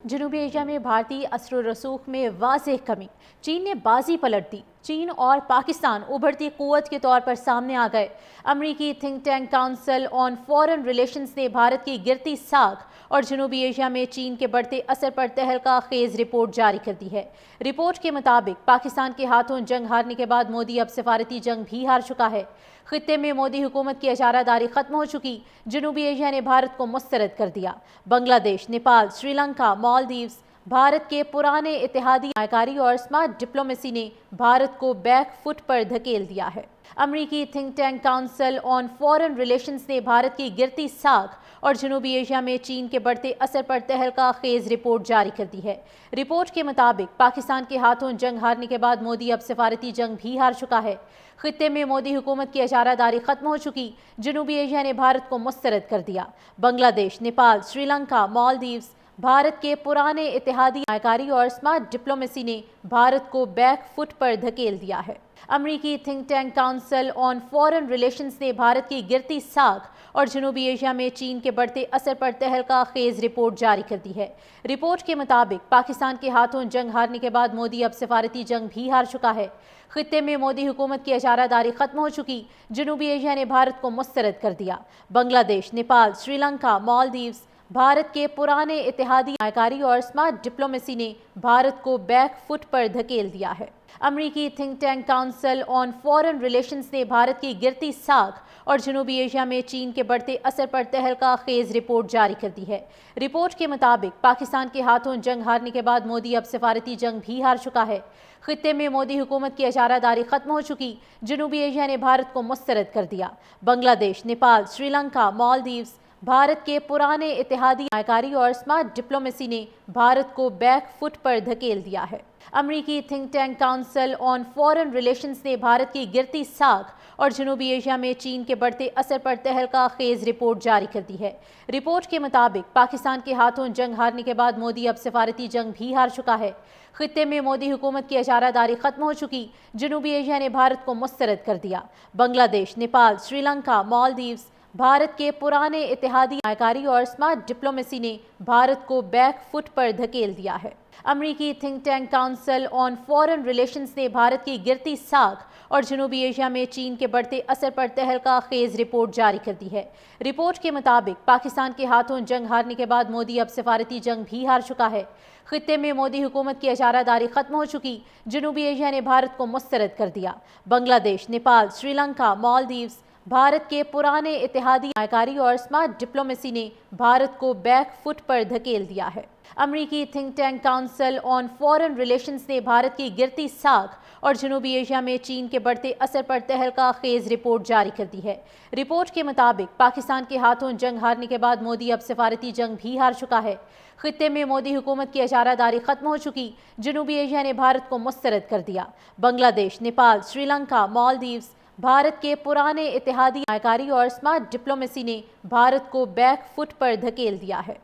जनूबी एशिया में भारतीय असर व रसूख में वाज़ेह कमी। चीन ने बाजी पलट दी। चीन और पाकिस्तान उभरती कुव्वत के तौर पर सामने आ गए। अमरीकी think tank council on foreign relations ने भारत की गिरती साख और जनूबी एशिया में चीन के बढ़ते असर पर तहलका खेज रिपोर्ट जारी कर दी है। रिपोर्ट के मुताबिक पाकिस्तान के हाथों जंग हारने के बाद मोदी अब सिफारती जंग भी हार चुका है। खित्ते में मोदी हुकूमत की इजारादारी खत्म हो चुकी। जनूबी एशिया ने भारत को मुस्तरद कर दिया। बांग्लादेश, नेपाल, श्रीलंका, मालदीव्स, भारत के पुराने इत्तेहादी नायकारी और स्मार्ट डिप्लोमेसी ने भारत को बैक फुट पर धकेल दिया है। अमरीकी think tank council on foreign relations ने भारत की गिरती साख और जनूबी एशिया में चीन के बढ़ते असर पर तहलका खेज रिपोर्ट जारी कर दी है। रिपोर्ट के मुताबिक पाकिस्तान के हाथों जंग हारने के बाद मोदी अब सिफारती जंग भी हार चुका है। खित्ते में मोदी हुकूमत की इजारादारी खत्म हो चुकी। जनूबी एशिया ने भारत को मुस्तरद कर दिया। बांग्लादेश, नेपाल, श्रीलंका, मालदीव्स, भारत के पुराने इत्तेहादी नायकारी और स्मार्ट डिप्लोमेसी ने भारत को बैक फुट पर धकेल दिया है। अमरीकी think tank council on foreign relations ने भारत की गिरती साख और जनूबी एशिया में चीन के बढ़ते असर पर तहलका खेज रिपोर्ट जारी कर दी है। रिपोर्ट के मुताबिक पाकिस्तान के हाथों जंग हारने के बाद मोदी अब सिफारती जंग भी हार चुका है। खित्ते में मोदी हुकूमत की इजारादारी खत्म हो चुकी। जनूबी एशिया ने भारत को मुस्तरद कर दिया। बांग्लादेश, नेपाल, श्रीलंका, मालदीव्स, भारत के पुराने इत्तेहादी नायकारी और स्मार्ट डिप्लोमेसी ने भारत को बैक फुट पर धकेल दिया है। अमरीकी think tank council on foreign relations ने भारत की गिरती साख और जनूबी एशिया में चीन के बढ़ते असर पर तहलका खेज रिपोर्ट जारी कर दी है। रिपोर्ट के मुताबिक पाकिस्तान के हाथों जंग हारने के बाद मोदी अब सिफारती जंग भी हार चुका है। खित्ते में मोदी हुकूमत की इजारादारी खत्म हो चुकी। जनूबी एशिया ने भारत को मुस्तरद कर दिया। बांग्लादेश, नेपाल, श्रीलंका, मालदीव्स, भारत के पुराने इत्तेहादी नायकारी और स्मार्ट डिप्लोमेसी ने भारत को बैक फुट पर धकेल दिया है। अमरीकी think tank council on foreign relations ने भारत की गिरती साख और जनूबी एशिया में चीन के बढ़ते असर पर तहलका खेज रिपोर्ट जारी कर दी है। रिपोर्ट के मुताबिक पाकिस्तान के हाथों जंग हारने के बाद मोदी अब सिफारती जंग भी हार चुका है। खित्ते में मोदी हुकूमत की इजारादारी खत्म हो चुकी। जनूबी एशिया ने भारत को मुस्तरद कर दिया। बांग्लादेश, नेपाल, श्रीलंका, मालदीव्स, भारत के पुराने इत्तेहादी नायकारी और स्मार्ट डिप्लोमेसी ने भारत को बैक फुट पर धकेल दिया है। अमरीकी think tank council on foreign relations ने भारत की गिरती साख और जनूबी एशिया में चीन के बढ़ते असर पर तहलका खेज रिपोर्ट जारी कर दी है। रिपोर्ट के मुताबिक पाकिस्तान के हाथों जंग हारने के बाद मोदी अब सिफारती जंग भी हार चुका है। खित्ते में मोदी हुकूमत की इजारादारी खत्म हो चुकी। जनूबी एशिया ने भारत को मुस्तरद कर दिया। बांग्लादेश, नेपाल, श्रीलंका, मालदीव्स, भारत के पुराने इत्तेहादी नायकारी और स्मार्ट डिप्लोमेसी ने भारत को बैक फुट पर धकेल दिया है। अमरीकी think tank council on foreign relations ने भारत की गिरती साख और जनूबी एशिया में चीन के बढ़ते असर पर तहलका खेज रिपोर्ट जारी कर दी है। रिपोर्ट के मुताबिक पाकिस्तान के हाथों जंग हारने के बाद मोदी अब सिफारती जंग भी हार चुका है। खित्ते में मोदी हुकूमत की इजारादारी खत्म हो चुकी। जनूबी एशिया ने भारत को मुस्तरद कर दिया। बांग्लादेश, नेपाल, श्रीलंका, मालदीव्स, भारत के पुराने इत्तेहादी नायकारी और स्मार्ट डिप्लोमेसी ने भारत को बैक फुट पर धकेल दिया है।